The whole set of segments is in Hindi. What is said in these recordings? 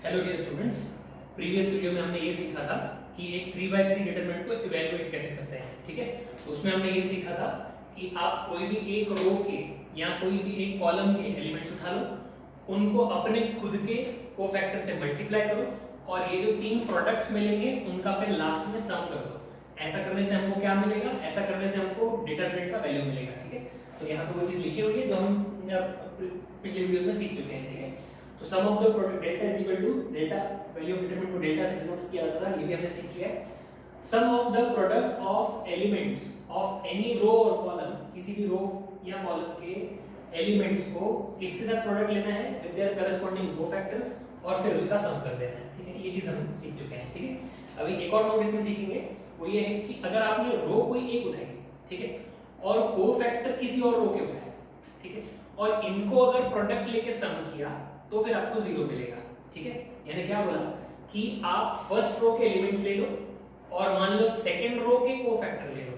Hello dear students, previous video में हमने ये सीखा था कि एक 3x3 डिटरमिनेंट को इवैल्यूएट कैसे करते हैं। ठीक है, तो उसमें हमने ये सीखा था कि आप कोई भी एक रो के या कोई भी एक कॉलम के एलिमेंट्स उठा लो, उनको अपने खुद के कोफैक्टर से मल्टीप्लाई करो और ये जो तीन प्रोडक्ट्स मिलेंगे उनका फिर लास्ट में सम कर दो। ऐसा करने से हमको क्या मिलेगा? ऐसा करने से हमको डिटरमिनेंट का वैल्यू मिलेगा। ठीक है, तो यहाँ पे वो चीज लिखी हुई है जो हम पिछले वीडियोस में सीख चुके हैं। ठीक है, तो sum of the product delta is equal to delta, value of determinant को डेल्टा से डिनोट किया जाता था, ये भी हमने सीख लिया है। Sum of the product of elements of any row और कॉलम, किसी भी रो या कॉलम के एलिमेंट्स को किसके साथ प्रोडक्ट लेना है विद देयर कॉरेस्पॉन्डिंग कोफैक्टर्स और फिर उसका सम कर देना है। ठीक है, ये चीज हम सीख चुके हैं। ठीक है, अभी एक और नोट इसमें सीखेंगे, वो ये है कि अगर आपने रो कोई एक उठाई, ठीक है, और कोफैक्टर किसी और रो के उठाए, ठीक है, और इनको अगर प्रोडक्ट लेके सम किया तो फिर आपको जीरो मिलेगा। ठीक है, यानी क्या बोला कि आप फर्स्ट रो के एलिमेंट्स ले लो और मान लो सेकंड रो के कोफैक्टर ले लो,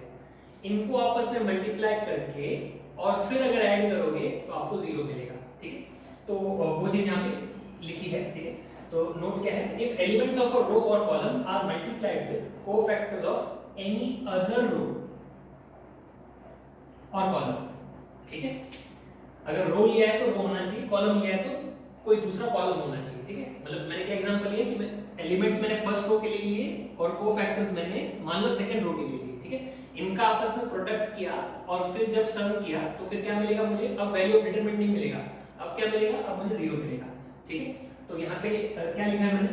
इनको आपस में मल्टीप्लाई करके और फिर अगर ऐड करोगे तो आपको जीरो मिलेगा। ठीक है, तो वो चीज यहाँ पे लिखी है। ठीक है, तो नोट क्या है, if elements of a row और column are multiplied with cofactors of any other row और कॉलम। ठीक है, अगर रो लिया है तो रो होना चाहिए, कॉलम लिया है तो कोई दूसरा कॉलम होना चाहिए। ठीक है, मतलब मैंने क्या एग्जांपल लिया कि मैं एलिमेंट्स मैंने फर्स्ट रो के लिए लिए और कोफैक्टर्स मैंने मान लो सेकंड रो के लिए लिए। ठीक है, इनका आपस में प्रोडक्ट किया और फिर जब सम किया तो फिर क्या मिलेगा मुझे? अब वैल्यू ऑफ डिटरमिनेंट नहीं मिलेगा, अब क्या मिलेगा? अब मुझे जीरो मिलेगा। ठीक है, तो यहाँ पे क्या लिखा है मैंने?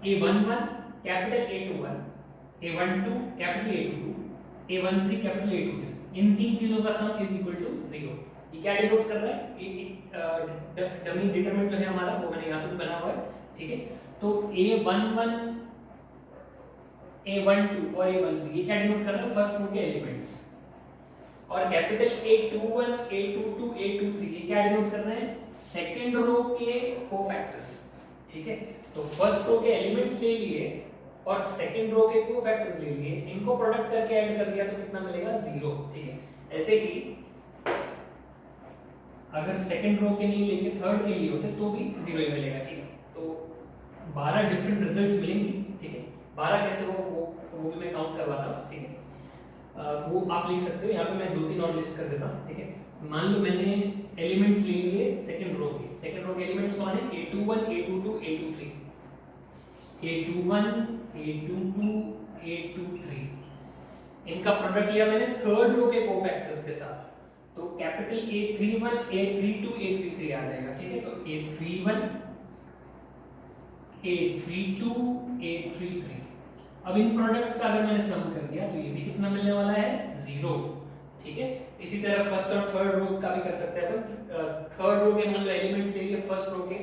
A11 capital A21, A12 capital A22, A13 capital A23, इन तीन चीजों का sum is equal to zero. ये क्या डिनोट कर रहा है? डमी डिटरमिनेंट जो है हमारा वो मैंने यहाँ पे बना हुआ है। ठीक है, तो A11, A12 और A13 ये क्या डिनोट कर रहा है? फर्स्ट रो के एलिमेंट्स। और कैपिटल A21, A22, A23 ये क्या डिनोट कर रहे हैं? सेकंड रो के कोफैक्टर्स। ठीक है, तो फर्स्ट रो के एलिमेंट्स ले लिए और सेकंड रो के कोफैक्टर्स ले लिए, इनको प्रोडक्ट करके ऐड कर दिया तो कितना मिलेगा? जीरो। ठीक है, ऐसे ही अगर सेकंड रो के नहीं लेके थर्ड के लिए होते तो भी जीरो ही मिलेगा। ठीक है, तो 12 डिफरेंट रिजल्ट्स मिलेंगे। ठीक है, 12 कैसे वो भी मैं काउंट करवाता हूँ। ठीक है, वो आप लिख सकते हो, यहाँ पे मैं दो तीन और लिस्ट कर देता हूँ। ठीक है, मान लो मैंने एलिमेंट्स ले लिए सेकंड रो के, सेकंड रो के एलिमेंट्स कौन है? A21, A22, A23, A21, A22, A23, इनका प्रोडक्ट लिया मैंने थर्ड रो के कोफैक्टर्स के साथ, तो कैपिटल A31, A32, A33 आ जाएगा। ठीक है, तो A31, A32, A33, अब इन प्रोडक्ट्स का अगर मैंने सम कर दिया तो ये भी कितना मिलने वाला है? जीरो। ठीक है, इसी तरह फर्स्ट और थर्ड रो का भी कर सकते हैं अपन। थर्ड रो के मान लो एलिमेंट्स ले लिए, फर्स्ट रो के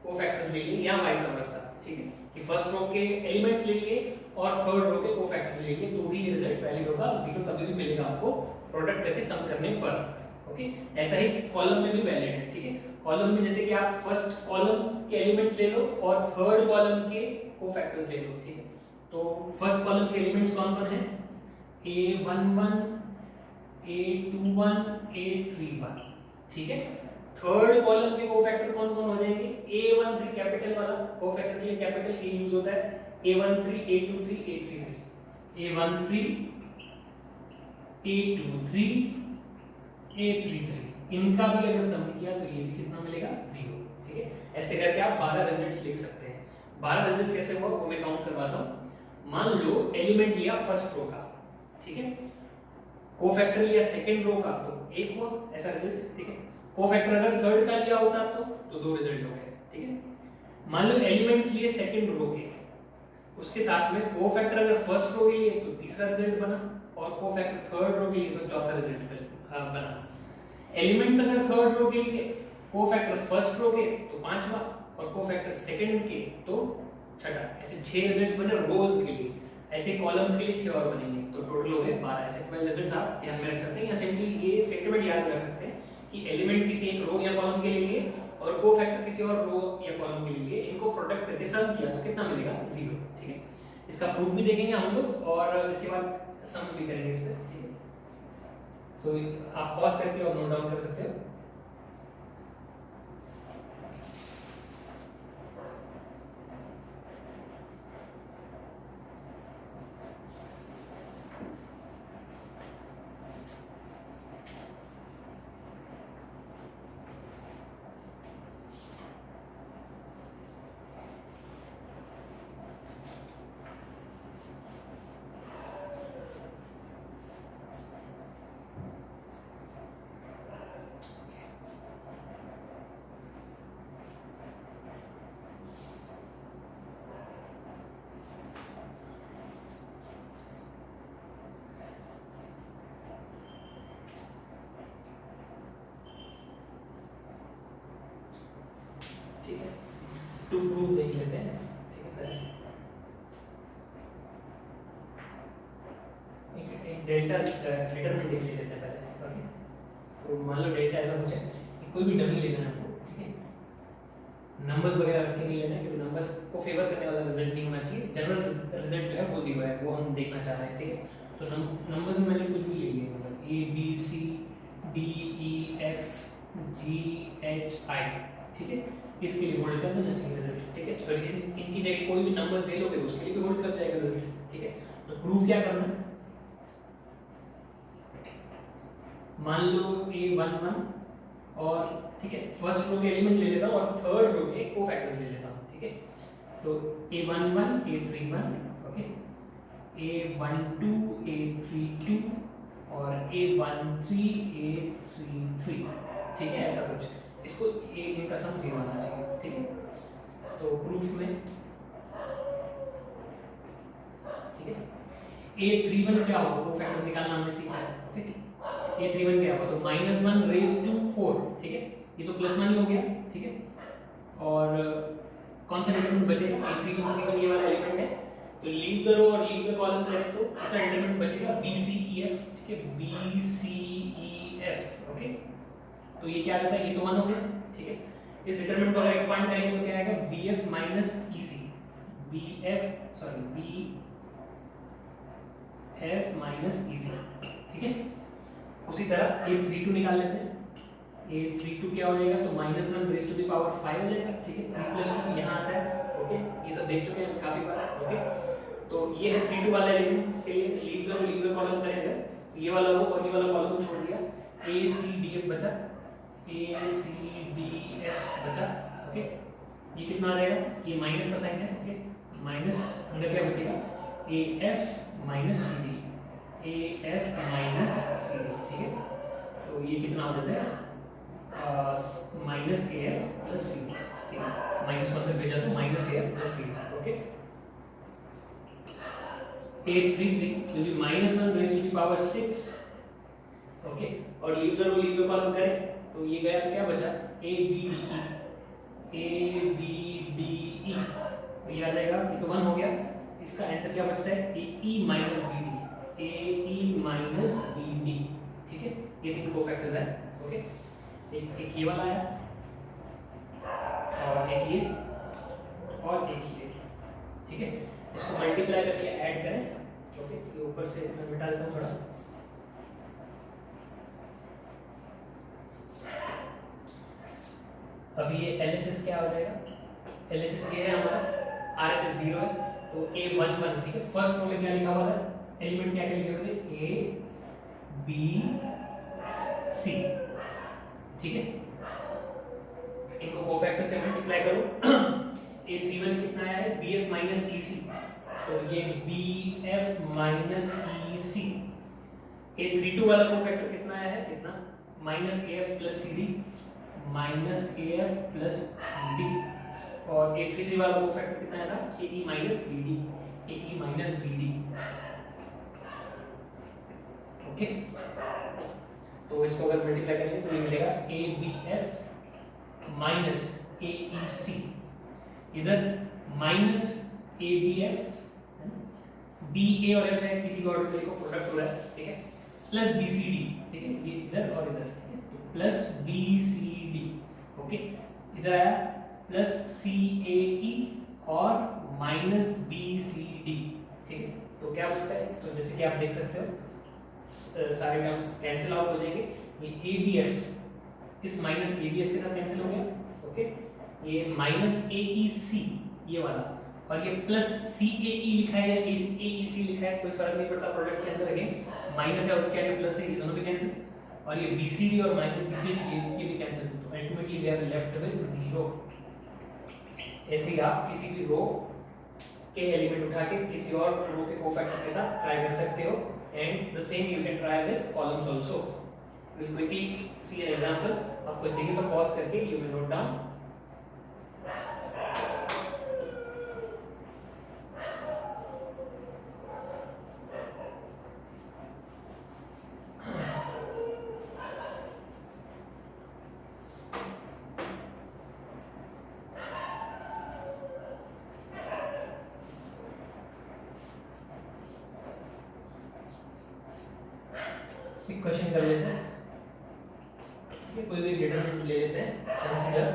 कोफैक्टर्स ले लिए, या वाइस वर्सा। ठीक है, कि फर्स्ट रो के एलिमेंट्स ले लिए और थर्ड रो के कोफैक्टर ले लिए, तो भी रिजल्ट वैलिड होगा, जीरो तभी भी मिलेगा आपको प्रोडक्ट करके सम करने पर। ओके, ऐसा ही कॉलम में भी वैलिड है। ठीक है, कॉलम में जैसे कि आप फर्स्ट कॉलम के एलिमेंट्स ले लो और थर्ड कॉलम के कोफैक्टर्स ले लो। ठीक है, तो फर्स्ट कॉलम के एलिमेंट्स कौन कौन है? A11, A21, A31। ठीक है, थर्ड कॉलम के कोफैक्टर कौन कौन हो जाएंगे? A13 कैपिटल वाला कोफैक्टर के लिए कैपिटल A यूज होता है, A13, A23, A33, A13, A23, A33, इनका भी अगर सम किया तो ये भी कितना मिलेगा? जीरो। ठीक है, ऐसे करके आप 12 रिजल्ट्स लिख सकते हैं। 12 रिजल्ट कैसे हुआ वो मैं काउंट करवाता हूं। मान लो एलिमेंट लिया फर्स्ट रो का, ठीक है, कोफैक्टर लिया सेकंड रो का, तो एक हुआ ऐसा रिजल्ट। ठीक है, कोफैक्टर अगर थर्ड का लिया होता तो दो रिजल्ट हो गए। ठीक है, मान लो एलिमेंट्स लिए सेकंड रो के, उसके साथ में कोफैक्टर अगर फर्स्ट रो के लिए तो तीसरा रिजल्ट बना और कोफैक्टर थर्ड रो के लिए तो चौथा रिजल्ट बना। एलिमेंट्स अगर थर्ड रो के लिए, कोफैक्टर फर्स्ट रो के तो पांचवा और कोफैक्टर सेकंड के तो छठा। ऐसे 6 रिजल्ट्स बने रोज के लिए, ऐसे कॉलम्स के लिए 6 और बनेंगे, तो टोटल हो गए 12। ऐसे 12 रिजल्ट्स आप ध्यान में रख सकते हैं या सिंपली ये स्टेटमेंट याद रख सकते हैं कि एलिमेंट किसी एक रो या कॉलम के लिए और कोफैक्टर किसी और रो या कॉलम के लिए, इनको प्रोडक्ट करके सम किया तो कितना मिलेगा? जीरो। ठीक है, इसका प्रूफ भी देखेंगे हम लोग और इसके बाद सम्स भी करेंगे इस पे। ठीक है, सो आप पॉज करके और नोट डाउन कर सकते हो। ठीक है, टू प्रूव देख लेते हैं, ठीक है। पहले एक डेल्टा डिटरमिनेंट देख लेते हैं पहले, ओके। सो मान लो डेल्टा ऐसा कुछ है कि कोई भी डमी लेना है हमको, ठीक है, नंबर्स वगैरह रख के नहीं लेना है, क्योंकि नंबर्स को फेवर करने वाला रिजल्ट नहीं होना चाहिए, जनरल रिजल्ट जो है वो 0 है, वो हम देखना चाह रहे हैं, ठीक है। तो नंबर्स में मैंने कुछ भी ले लिए, मतलब A B C D E F G H I, ठीक है, इसके लिए होल्ड कर देना चाहिए रिजल्ट, ठीक है। तो इनकी जगह कोई भी नंबर्स ले लोगे तो उसके लिए भी होल्ड कर जाएगा रिजल्ट, ठीक है। तो प्रूव क्या करना है, मान लो A11 और, ठीक है, फर्स्ट रो के एलिमेंट ले लेता हूँ और थर्ड रो के कोफैक्टर्स ले लेता हूँ, ठीक है। तो A11 A31, okay, A12 A32 और A13 A33, ठीक है, ऐसा कुछ। इसको इनका सम 0 आना चाहिए, ठीक है। तो प्रूफ में, ठीक है, A31 क्या होगा, कोफैक्टर निकालना हमने सीखा है, ओके। A31 क्या होगा, तो -1⁴, ठीक है, ये तो +1 ही हो गया, ठीक है। और कौन सा डिटरमिनेंट बचेगा, A31 ये वाला एलिमेंट है, तो लीव द रो और लीव द कॉलम करें तो इसका डिटरमिनेंट बचेगा BCEF, ठीक है, BCEF, ओके। तो ये क्या रहता है, ये तो 1 हो गया, ठीक है। इस डिटरमिनेंट को अगर एक्सपांड करेंगे तो क्या आएगा, BF EC, BF EC, ठीक है। उसी तरह A32 निकाल लेते हैं, A32 क्या हो जाएगा, तो -1⁵ हो जाएगा, ठीक है। 3 + 2 यहाँ आता है, ओके, ये सब देख चुके हैं काफी बार, ओके। तो ये है 32 वाला एलिमेंट, इसके लिए लीव द कॉलम करेंगे, ये वाला रो और ये वाला कॉलम छोड़ दिया, ACDF बचा, ओके। ये कितना आ जाएगा, ये माइनस का साइन है, ओके, माइनस अंदर क्या बचेगा, AF CD, ठीक है। तो ये कितना हो जाता है, -AF + CD, ठीक है, माइनस को अंदर भेजा तो -AF + CD, okay. A33 will be -1⁶, okay. और लीव द कॉलम करें तो ये गया तो क्या बचा, ABDE, तो ये आ जाएगा, ये तो 1 हो गया, इसका आंसर क्या बचता है, AE BD, ठीक है। ये 3 कोफैक्टर्स है, ओके। एक ये वाला आया और एक ये और एक ये, ठीक है। इसको मल्टीप्लाई करके ऐड करें, ओके। तो ये ऊपर से मैं मिटा देता हूँ थोड़ा, अभी ये LHS क्या हो जाएगा, LHS ये है हमारा, RHS 0 है, तो A11, ठीक है। फर्स्ट रो में क्या लिखा हुआ है, एलिमेंट क्या लिखे हुए थे, A B C, ठीक है। इनको कोफैक्टर से मल्टीप्लाई करो, A31 कितना आया है, BF EC, तो ये BF EC। A32 वाला कोफैक्टर कितना आया है, इतना, -AF + CD, और A33 वाला कोफैक्टर कितना आया था, AE BD, ओके। तो इसको अगर मल्टीप्लाई करेंगे तो ये मिलेगा ABF AEC, इधर -ABF, BA और F है, किसी भी ऑर्डर को प्रोडक्ट हो रहा है, ठीक है, प्लस BCD, ठीक है, ये इधर और इधर, ठीक है, तो प्लस BCD, ओके। इधर आया प्लस CAE और -BCD, ठीक है। तो क्या बचता है, तो जैसे कि आप देख सकते हो सारे टर्म्स कैंसिल आउट हो जाएंगे, ये ABF इस -ABF के साथ कैंसिल हो गया, ओके। ये -AEC ये वाला और ये प्लस CAE लिखा है या AEC लिखा है, कोई फर्क नहीं पड़ता, प्रोडक्ट के अंदर अगेन माइनस है उसके आगे प्लस है, ये दोनों भी कैंसिल, और ये BCD और -BCD ये भी कैंसिल, तो ultimately we are left with 0। ऐसे ही आप किसी भी रो के एलिमेंट उठा के किसी और रो के कोफैक्टर के साथ ट्राई कर सकते हो, and the same you can try with columns also. Will quickly see an example, आपको चाहिए तो पॉज करके you will note down. Question कर लेते हैं, कोई भी डिटरमिनेंट ले लेते हैं। Consider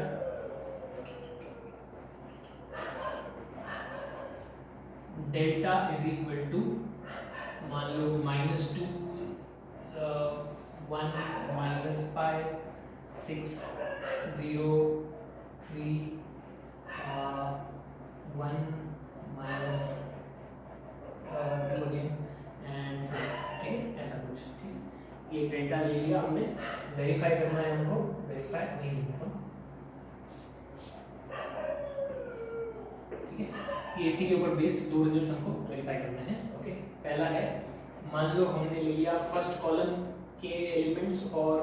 delta is equal to, मान लो -2 1 -5 6 0 3 1 minus 2 अगेन एंड 4, ठीक है, ऐसा कुछ। ठीक, ये डेल्टा ले लिया हमने, वेरीफाई करना है हमको, वेरीफाई नहीं लिखा, ठीक है। ये इसी के ऊपर बेस्ड दो रिजल्ट्स हमको वेरीफाई करने हैं। ओके, पहला है, मान लो हमने ले लिया फर्स्ट कॉलम के एलिमेंट्स और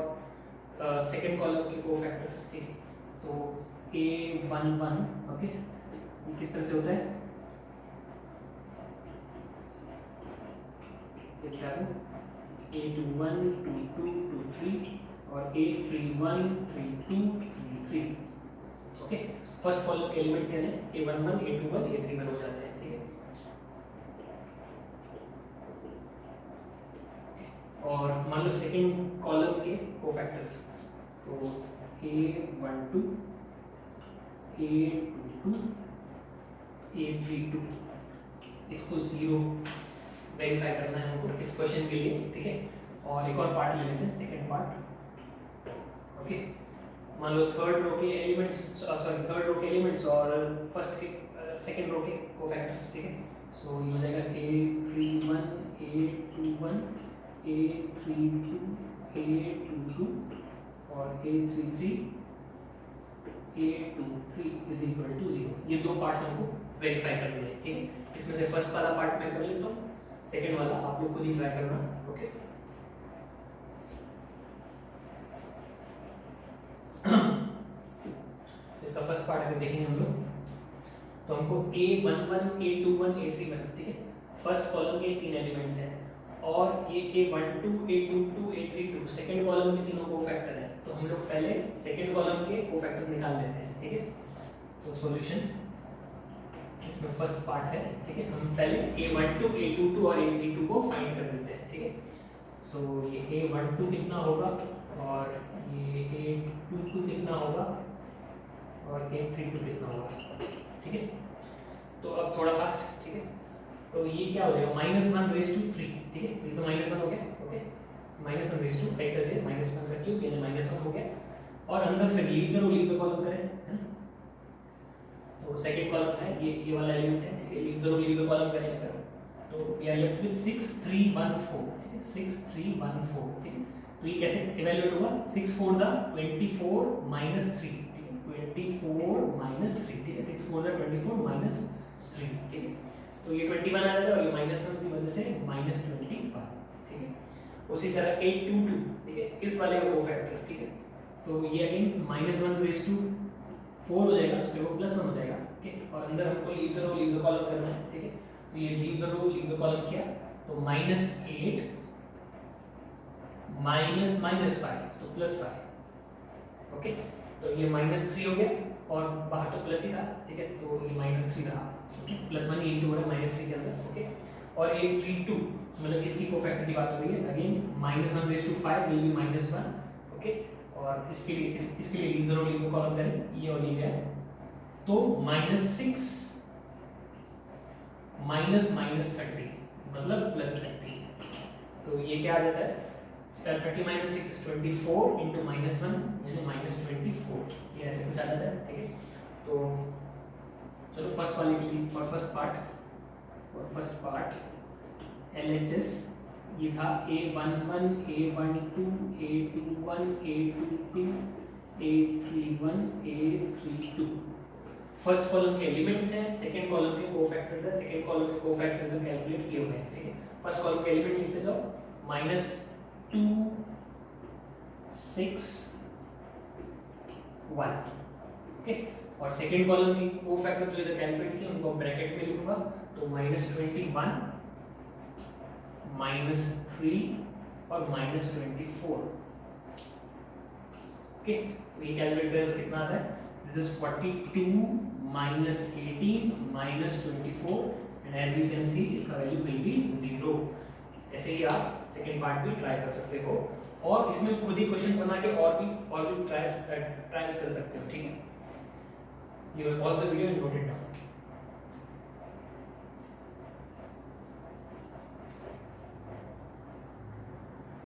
सेकंड कॉलम के कोफैक्टर्स, ठीक है। तो A11, ओके, ये किस तरह से होता है, ये क्या है, A21 22 23 और A31 32 33, ओके। फर्स्ट कॉलम के एलिमेंट्स यानी A11 A21 A31 हो जाते हैं, ठीक है। और मान लो सेकंड कॉलम के कोफैक्टर्स, तो A12 A22 A32, इसको 0 वेरीफाई करना है हमको इस क्वेश्चन के लिए, ठीक है। और एक और पार्ट ले लेते हैं, सेकंड पार्ट, ओके। मान लो थर्ड रो के एलिमेंट्स और फर्स्ट के सेकंड रो के कोफैक्टर्स, ठीक है। सो ये हो जाएगा A31 A21 A32 A22 और A33 A23 is equal to 0। ये दो पार्ट्स हमको वेरीफाई करने हैं, ठीक है। इसमें से फर्स्ट वाला पार्ट मैं कर लेता हूँ, सेकंड वाला आप लोग खुद ही ट्राई करना, ओके। इसका फर्स्ट पार्ट अगर देखेंगे हम लोग, तो हमको A11 A21 A31, ठीक है, फर्स्ट कॉलम के 3 एलिमेंट्स हैं, और ये A12 A22 A32 second column के तीनों कोफैक्टर हैं। तो हम लोग पहले सेकंड कॉलम के कोफैक्टर्स निकाल लेते हैं, ठीक है। तो सॉल्यूशन इसमें फर्स्ट पार्ट है, ठीक है। हम पहले A12 A22 और A32 को फाइंड कर देते हैं, ठीक है। सो ये A12 कितना होगा और ये A22 कितना होगा और A32 कितना होगा, ठीक है। तो अब थोड़ा फास्ट, ठीक है। तो ये क्या हो जाएगा, -1/3, ठीक है। ये तो -1 हो गया, ओके। -1/2 राइट कर दिया, -1 का क्यूब यानी -1 हो गया। और अंदर फिर लीव द कॉलम करें, है ना। तो सेकंड कॉलम है ये वाला एलिमेंट है, ठीक है। लीव द कॉलम करें अगर, तो वी आर लेफ्ट विद 6 3 1 4, ठीक है। 6 3 1 4, ठीक है। तो ये कैसे इवैल्यूएट होगा, 6 4 जा 24 -3, ठीक है। 24 -3, ठीक है। 6 4 जा 24 -3, ठीक है। तो ये 21 आ जाता है और ये -1 की वजह से -21, ठीक है। उसी तरह 822, ठीक है, इस वाले का कोफैक्टर, ठीक है। तो ये अगेन -1/4 हो जाएगा, तो फिर वो +1 हो जाएगा, ठीक है। और अंदर हमको लीव द कॉलम करना है, ठीक है। तो ये लीव द कॉलम किया, तो -8 -5 तो +5, ओके। तो ये -3 हो गया और बाहर तो प्लस ही था, ठीक है। तो ये -3 रहा, +1 इंटू हो रहा है -3 के अंदर, ओके। और A32 मतलब इसकी कोफैक्टर की बात हो रही है, अगेन -1/5 विल बी -1, ओके। और इसके लिए लीव द कॉलम करें, ये और ये गया, तो -6 -30 मतलब +30। तो ये क्या आ जाता है, 30 - 6 is 24 into -1 यानी -24, ये ऐसे कुछ आ जाता है, ठीक है। तो चलो फर्स्ट वाले के लिए, फॉर फर्स्ट पार्ट LHS ये था A11 A12 A21 A22 A31 A32, first column के एलिमेंट्स हैं, सेकंड कॉलम के कोफैक्टर्स हैं। सेकंड कॉलम के कोफैक्टर्स कैलकुलेट किए हुए हैं, ठीक है। फर्स्ट कॉलम के एलिमेंट्स लिखते जाओ, -2 6 1, ओके। और सेकंड कॉलम के कोफैक्टर जो इधर कैलकुलेट किए उनको ब्रैकेट में लिखूंगा, तो -21 -3 और -24, ओके। तो ये कैलकुलेट करें तो कितना आता है, this is 42 -18 -24 and as you can see इसका वैल्यू विल बी 0। ऐसे ही आप सेकंड पार्ट भी ट्राई कर सकते हो और इसमें खुद ही क्वेश्चन बना के और भी ट्रायल्स कर सकते हो, ठीक है। You pause the video and note it down.